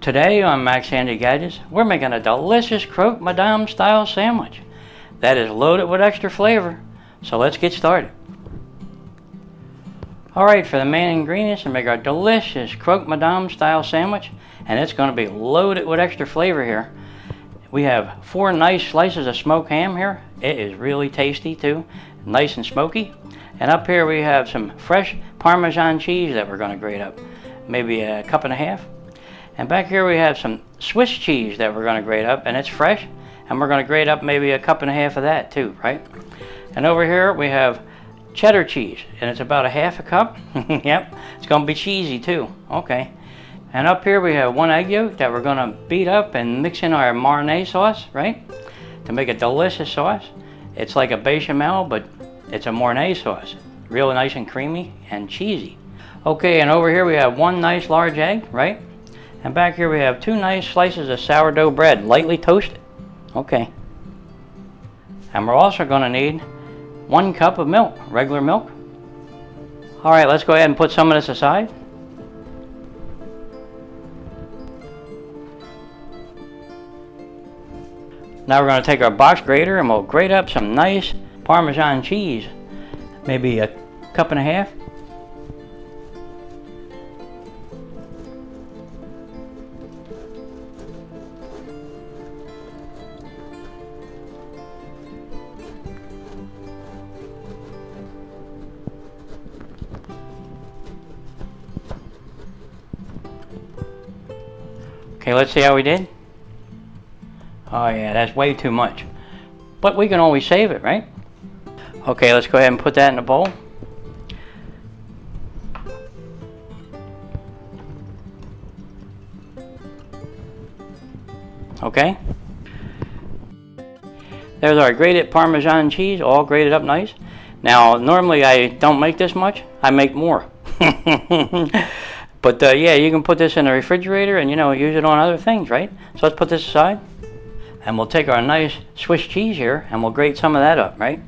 Today on Max Handy Gadgets, we're making a delicious Croque Madame-style sandwich that is loaded with extra flavor. So let's get started. Alright, for the main ingredients to make our delicious Croque Madame-style sandwich, and it's going to be loaded with extra flavor here. We have 4 nice slices of smoked ham here. It is really tasty too, nice and smoky. And up here we have some fresh parmesan cheese that we're going to grate up, maybe a cup and a half. And back here we have some Swiss cheese that we're going to grate up, and it's fresh, and we're going to grate up maybe a cup and a half of that too, right? And over here we have cheddar cheese, and it's about a half a cup. Yep, it's going to be cheesy too. Okay. And up here we have 1 egg yolk that we're going to beat up and mix in our Mornay sauce, right? To make a delicious sauce. It's like a béchamel, but it's a Mornay sauce. Real nice and creamy and cheesy. Okay, and over here we have 1 nice large egg, right? And back here we have 2 nice slices of sourdough bread, lightly toasted. Okay. And we're also going to need 1 cup of milk, regular milk. Alright, let's go ahead and put some of this aside. Now we're going to take our box grater and we'll grate up some nice Parmesan cheese. Maybe a cup and a half. Okay, let's see how we did. Oh yeah, that's way too much. But we can always save it, right? Okay, let's go ahead and put that in a bowl. Okay. There's our grated Parmesan cheese, all grated up nice. Now, normally I don't make this much. I make more. But yeah, you can put this in the refrigerator and, use it on other things, right? So let's put this aside. And we'll take our nice Swiss cheese here and we'll grate some of that up, right?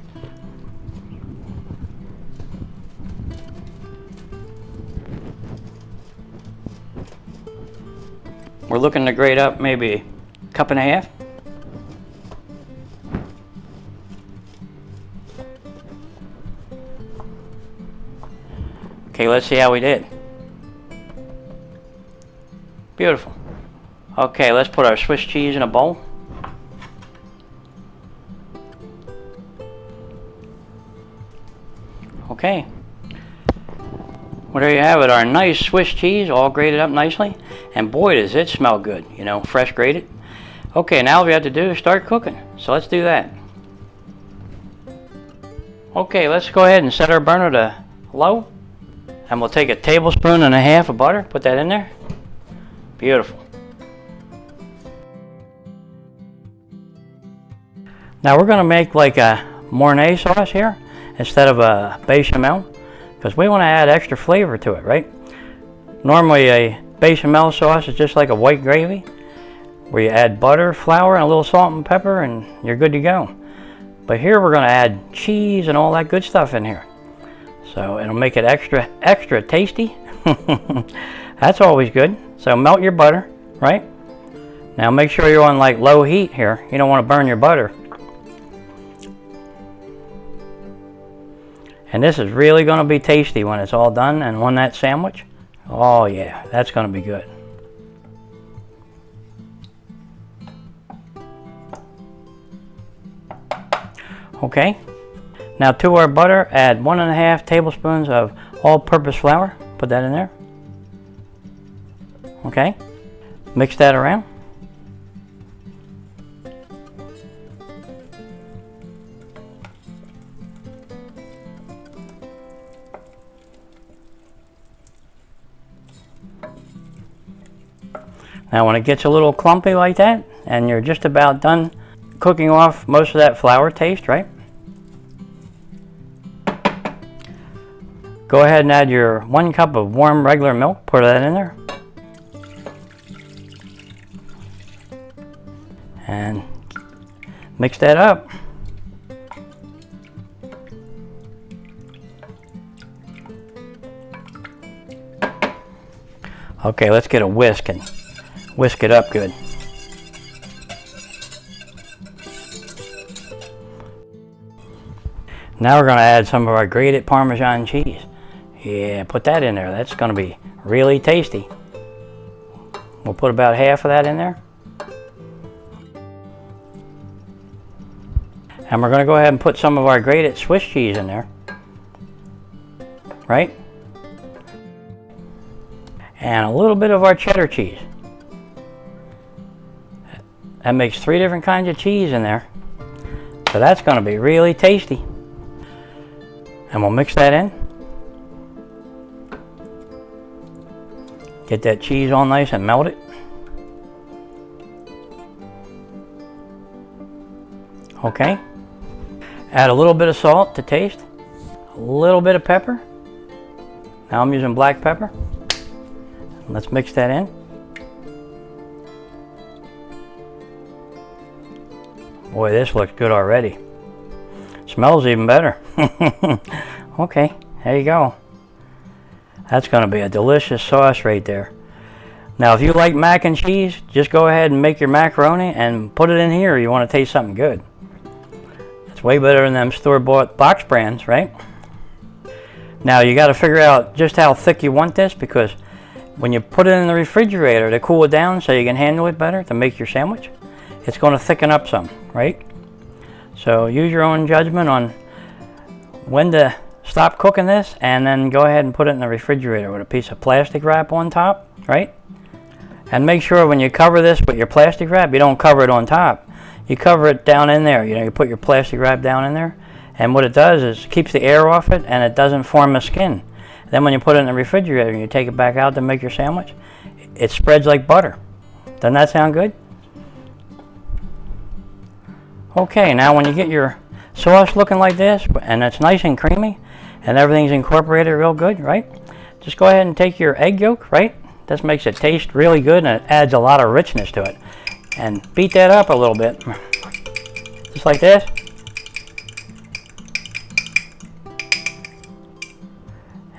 We're looking to grate up maybe a cup and a half. Okay, let's see how we did. Beautiful. Okay, let's put our Swiss cheese in a bowl. Okay. Well, there you have it, our nice Swiss cheese all grated up nicely. And boy, does it smell good, fresh grated. Okay, now all we have to do is start cooking. So let's do that. Okay, let's go ahead and set our burner to low. And we'll take a tablespoon and a half of butter, put that in there. Beautiful. Now we're going to make like a Mornay sauce here instead of a bechamel, because we want to add extra flavor to it, right? Normally a bechamel sauce is just like a white gravy where you add butter, flour, and a little salt and pepper and you're good to go. But here we're going to add cheese and all that good stuff in here. So it'll make it extra tasty. That's always good. So melt your butter, right? Now make sure you're on like low heat here. You don't want to burn your butter. And this is really going to be tasty when it's all done and on that sandwich. Oh yeah, that's going to be good. Okay. Now to our butter, add 1.5 tablespoons of all-purpose flour. Put that in there. Okay. Mix that around. Now when it gets a little clumpy like that, and you're just about done cooking off most of that flour taste, right? Go ahead and add your 1 cup of warm regular milk, pour that in there. And mix that up. Okay, let's get a whisk and Whisk it up good. Now we're going to add some of our grated Parmesan cheese. Yeah, put that in there. That's going to be really tasty. We'll put about half of that in there. And we're going to go ahead and put some of our grated Swiss cheese in there. Right? And a little bit of our cheddar cheese. That makes 3 different kinds of cheese in there. So that's going to be really tasty. And we'll mix that in. Get that cheese all nice and melt it. Okay. Add a little bit of salt to taste. A little bit of pepper. Now I'm using black pepper. Let's mix that in. Boy, this looks good already. Smells even better. Okay, there you go. That's going to be a delicious sauce right there. Now, if you like mac and cheese, just go ahead and make your macaroni and put it in here. You want to taste something good. It's way better than them store-bought box brands, right? Now, you got to figure out just how thick you want this, because when you put it in the refrigerator to cool it down so you can handle it better to make your sandwich, it's going to thicken up some, right? So use your own judgment on when to stop cooking this, and then go ahead and put it in the refrigerator with a piece of plastic wrap on top, right? And make sure when you cover this with your plastic wrap, you don't cover it on top. You cover it down in there. You know, you put your plastic wrap down in there, and what it does is keeps the air off it, and it doesn't form a skin. Then when you put it in the refrigerator and you take it back out to make your sandwich, it spreads like butter. Doesn't that sound good? Okay, now when you get your sauce looking like this, and it's nice and creamy, and everything's incorporated real good, right? Just go ahead and take your egg yolk, right? This makes it taste really good, and it adds a lot of richness to it. And beat that up a little bit, just like this.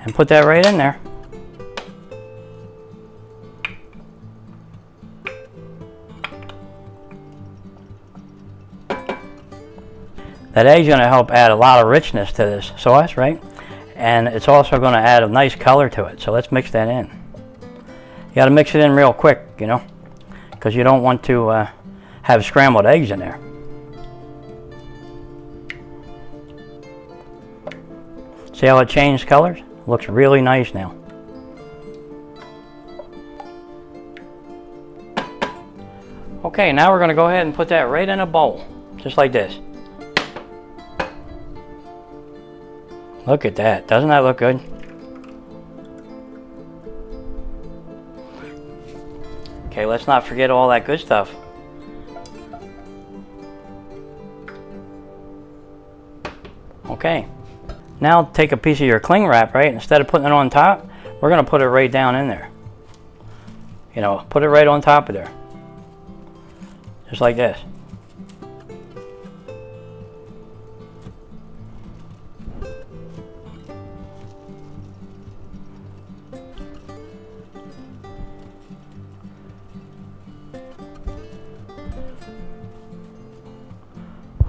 And put that right in there. That egg's going to help add a lot of richness to this sauce, right? And it's also going to add a nice color to it. So let's mix that in. You got to mix it in real quick, you know, because you don't want to have scrambled eggs in there. See how it changed colors? Looks really nice now. Okay, now we're going to go ahead and put that right in a bowl, just like this. Look at that. Doesn't that look good? Okay, let's not forget all that good stuff. Okay. Now take a piece of your cling wrap, right? Instead of putting it on top, we're going to put it right down in there. You know, put it right on top of there. Just like this.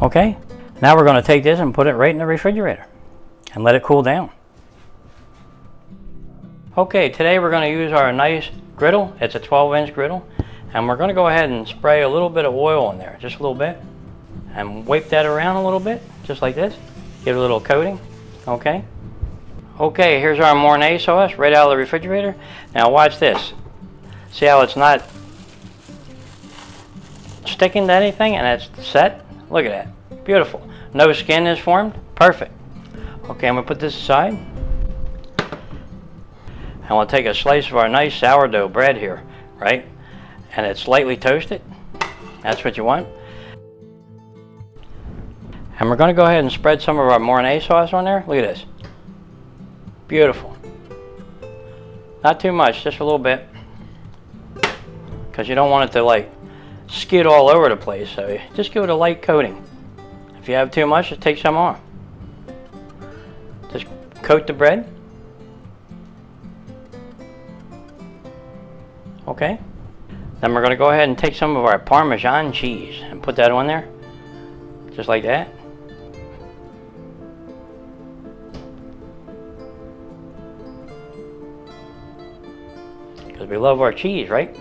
Okay, now we're going to take this and put it right in the refrigerator and let it cool down. Okay, today we're going to use our nice griddle. It's a 12-inch griddle, and we're going to go ahead and spray a little bit of oil in there, just a little bit, and wipe that around a little bit, just like this. Give it a little coating. Okay. Okay, here's our Mornay sauce right out of the refrigerator. Now watch this. See how it's not sticking to anything and it's set? Look at that. Beautiful. No skin is formed. Perfect. Okay, I'm going to put this aside. And we'll take a slice of our nice sourdough bread here, right? And it's lightly toasted. That's what you want. And we're going to go ahead and spread some of our Mornay sauce on there. Look at this. Beautiful. Not too much, just a little bit. Because you don't want it to like skid all over the place, so just give it a light coating. If you have too much, just take some off. Just coat the bread. Okay. Then we're going to go ahead and take some of our Parmesan cheese and put that on there, just like that. Because we love our cheese, right?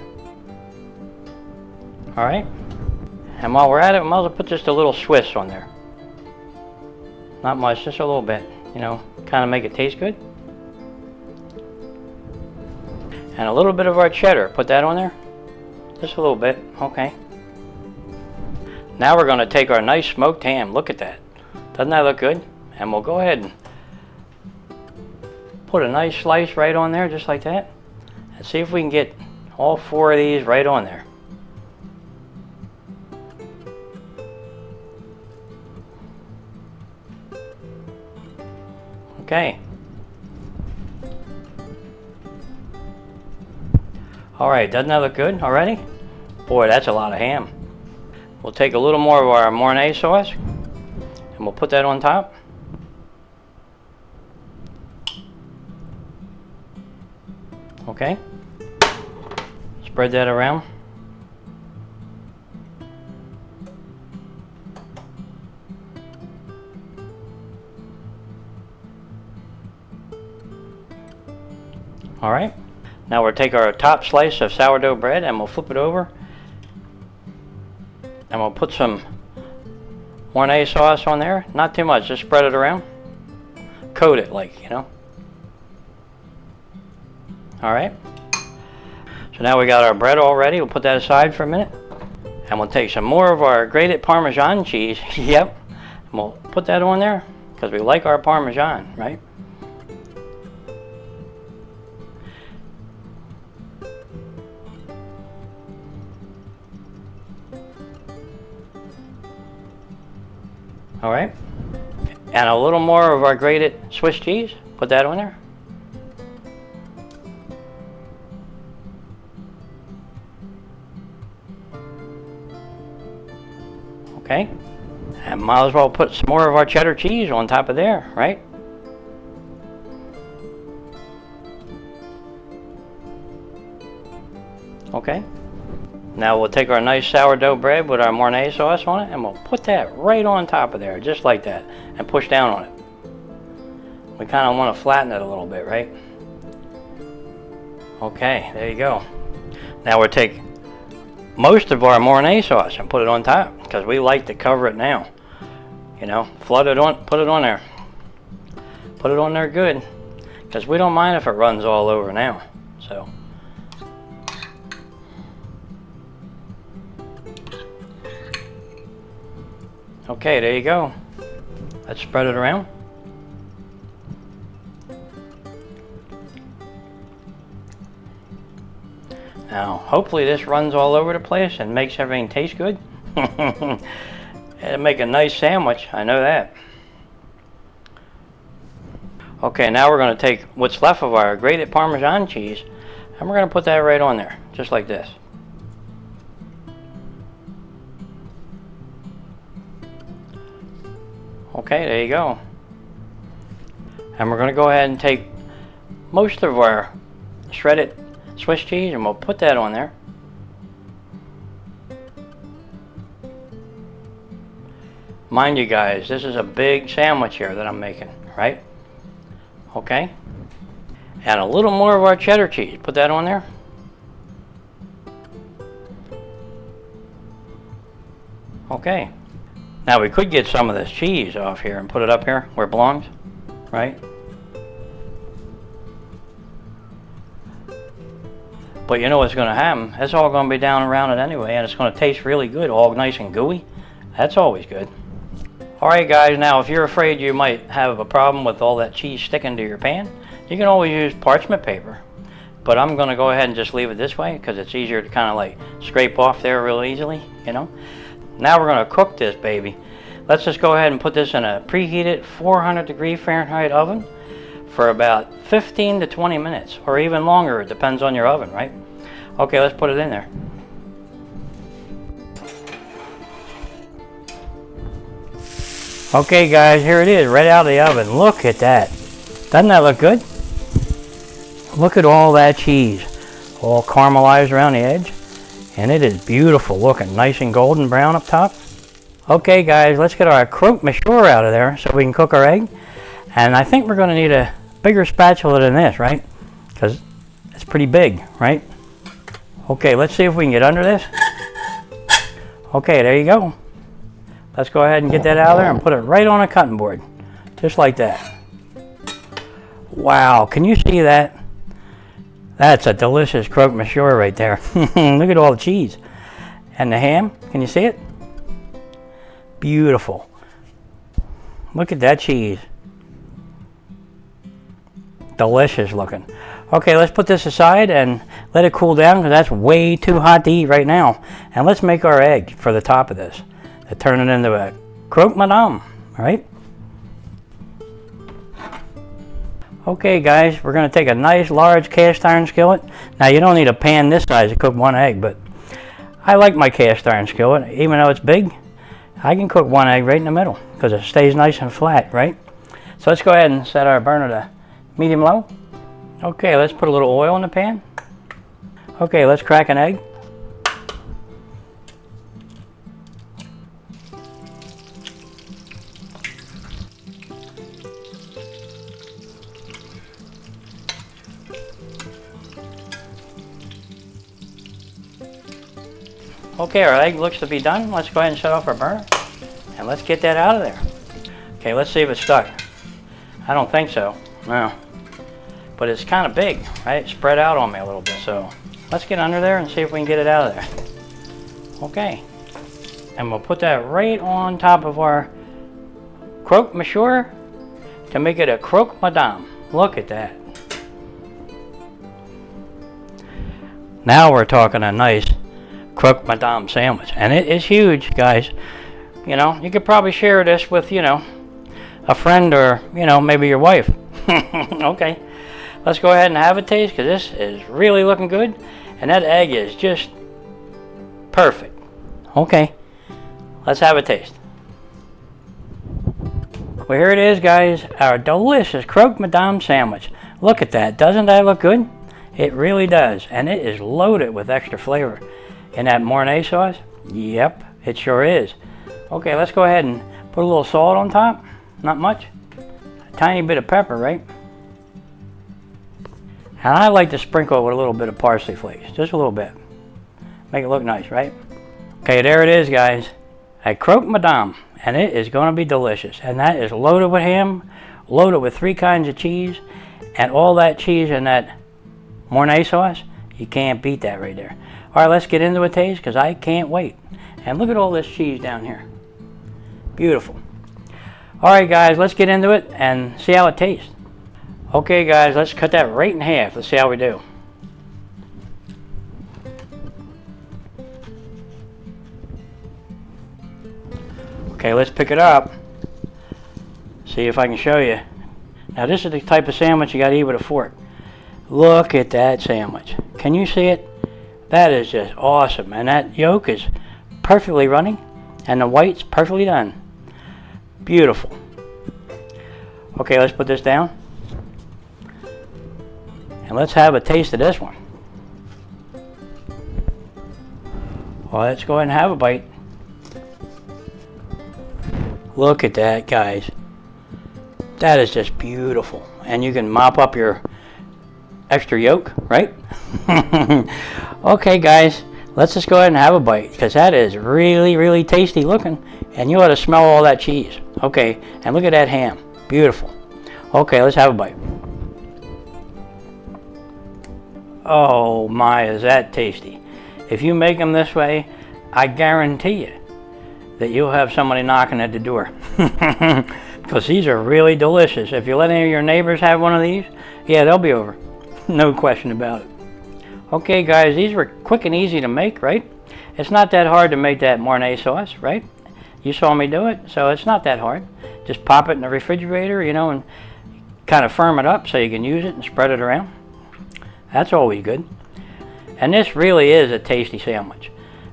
All right. And while we're at it, we might as well put just a little Swiss on there. Not much, just a little bit, you know, kind of make it taste good. And a little bit of our cheddar, put that on there. Just a little bit, okay. Now we're going to take our nice smoked ham. Look at that. Doesn't that look good? And we'll go ahead and put a nice slice right on there, just like that. And see if we can get all 4 of these right on there. Okay. Alright, doesn't that look good already? Boy, that's a lot of ham. We'll take a little more of our Mornay sauce and we'll put that on top. Okay. Spread that around. All right, now we'll take our top slice of sourdough bread and we'll flip it over and we'll put some Mornay sauce on there. Not too much, just spread it around. Coat it like, you know. All right, so now we got our bread all ready. We'll put that aside for a minute and we'll take some more of our grated Parmesan cheese. Yep, and we'll put that on there because we like our Parmesan, right? All right, and a little more of our grated Swiss cheese. Put that on there. Okay, and might as well put some more of our cheddar cheese on top of there, right? Okay. Now we'll take our nice sourdough bread with our Mornay sauce on it and we'll put that right on top of there, just like that, and push down on it. We kind of want to flatten it a little bit, right? Okay, there you go. Now we'll take most of our Mornay sauce and put it on top because we like to cover it now. You know, flood it on, put it on there. Put it on there good because we don't mind if it runs all over now. So. Okay, there you go. Let's spread it around. Now, hopefully this runs all over the place and makes everything taste good. It'll make a nice sandwich, I know that. Okay, now we're going to take what's left of our grated Parmesan cheese and we're going to put that right on there, just like this. Okay, there you go. And we're going to go ahead and take most of our shredded Swiss cheese and we'll put that on there. Mind you guys, this is a big sandwich here that I'm making, right? Okay. And a little more of our cheddar cheese. Put that on there. Okay. Now we could get some of this cheese off here and put it up here where it belongs, right? But you know what's going to happen? It's all going to be down around it anyway, and it's going to taste really good, all nice and gooey. That's always good. Alright guys, now if you're afraid you might have a problem with all that cheese sticking to your pan, you can always use parchment paper. But I'm going to go ahead and just leave it this way because it's easier to kind of like scrape off there real easily, you know. Now we're going to cook this baby. Let's just go ahead and put this in a preheated 400-degree Fahrenheit oven for about 15 to 20 minutes, or even longer. It depends on your oven, right? Okay, let's put it in there. Okay guys, here it is, right out of the oven. Look at that. Doesn't that look good? Look at all that cheese, all caramelized around the edge. And it is beautiful looking, nice and golden brown up top. Okay guys, let's get our Croque Monsieur out of there so we can cook our egg. And I think we're going to need a bigger spatula than this, right? Because it's pretty big, right? Okay, let's see if we can get under this. Okay, there you go. Let's go ahead and get that out of there and put it right on a cutting board. Just like that. Wow, can you see that? That's a delicious Croque Monsieur right there. Look at all the cheese. And the ham, can you see it? Beautiful. Look at that cheese. Delicious looking. Okay, let's put this aside and let it cool down because that's way too hot to eat right now. And let's make our egg for the top of this. To turn it into a Croque Madame, right? Okay guys, we're going to take a nice large cast iron skillet. Now you don't need a pan this size to cook one egg, but I like my cast iron skillet. Even though it's big, I can cook one egg right in the middle because it stays nice and flat, right? So let's go ahead and set our burner to medium low. Okay, let's put a little oil in the pan. Okay, let's crack an egg. Okay, our egg looks to be done. Let's go ahead and shut off our burner and let's get that out of there. Okay, let's see if it's stuck. I don't think so, no. But it's kind of big, right? Spread out on me a little bit, so let's get under there and see if we can get it out of there. Okay, and we'll put that right on top of our Croque Monsieur to make it a Croque Madame. Look at that. Now we're talking a nice Croque Madame sandwich, and it is huge, guys. You know, you could probably share this with, you know, a friend or, you know, maybe your wife. Okay, let's go ahead and have a taste because this is really looking good, and that egg is just perfect. Okay, let's have a taste. Well, here it is, guys, our delicious Croque Madame sandwich. Look at that, doesn't that look good? It really does, and it is loaded with extra flavor. In that Mornay sauce? Yep, it sure is. Okay, let's go ahead and put a little salt on top. Not much. A tiny bit of pepper, right? And I like to sprinkle it with a little bit of parsley flakes. Just a little bit. Make it look nice, right? Okay, there it is, guys. A Croque Madame. And it is going to be delicious. And that is loaded with ham, loaded with 3 kinds of cheese, and all that cheese in that Mornay sauce. You can't beat that right there. All right, let's get into a taste because I can't wait. And look at all this cheese down here. Beautiful. All right, guys, let's get into it and see how it tastes. Okay, guys, let's cut that right in half. Let's see how we do. Okay, let's pick it up. See if I can show you. Now, this is the type of sandwich you got to eat with a fork. Look at that sandwich. Can you see it? That is just awesome. And that yolk is perfectly running. And the white's perfectly done. Beautiful. Okay, let's put this down. And let's have a taste of this one. Well, let's go ahead and have a bite. Look at that, guys. That is just beautiful. And you can mop up your extra yolk, right? Okay, guys, let's just go ahead and have a bite because that is really, really tasty looking. And you ought to smell all that cheese. Okay, and look at that ham. Beautiful. Okay, let's have a bite. Oh my, is that tasty. If you make them this way, I guarantee you that you'll have somebody knocking at the door. Because these are really delicious. If you let any of your neighbors have one of these, yeah, they'll be over. No question about it. Okay, guys, these were quick and easy to make, right? It's not that hard to make that Mornay sauce, right? You saw me do it, so it's not that hard. Just pop it in the refrigerator, you know, and kind of firm it up so you can use it and spread it around. That's always good. And this really is a tasty sandwich.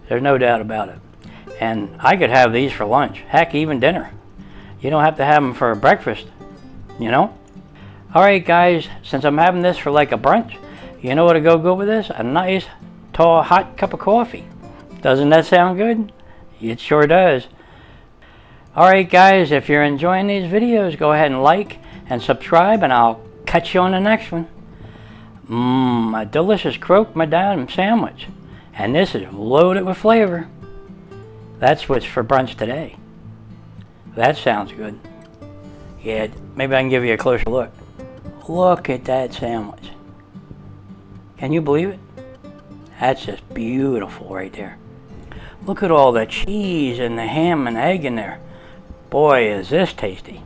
There's no doubt about it. And I could have these for lunch, heck, even dinner. You don't have to have them for breakfast, you know? All right, guys, since I'm having this for like a brunch, you know what to go good with this? A nice tall, hot cup of coffee. Doesn't that sound good? It sure does. Alright guys, if you're enjoying these videos, go ahead and like and subscribe, and I'll catch you on the next one. A delicious Croque Madame sandwich. And this is loaded with flavor. That's what's for brunch today. That sounds good. Yeah, maybe I can give you a closer look. Look at that sandwich. Can you believe it? That's just beautiful right there. Look at all the cheese and the ham and egg in there. Boy, is this tasty.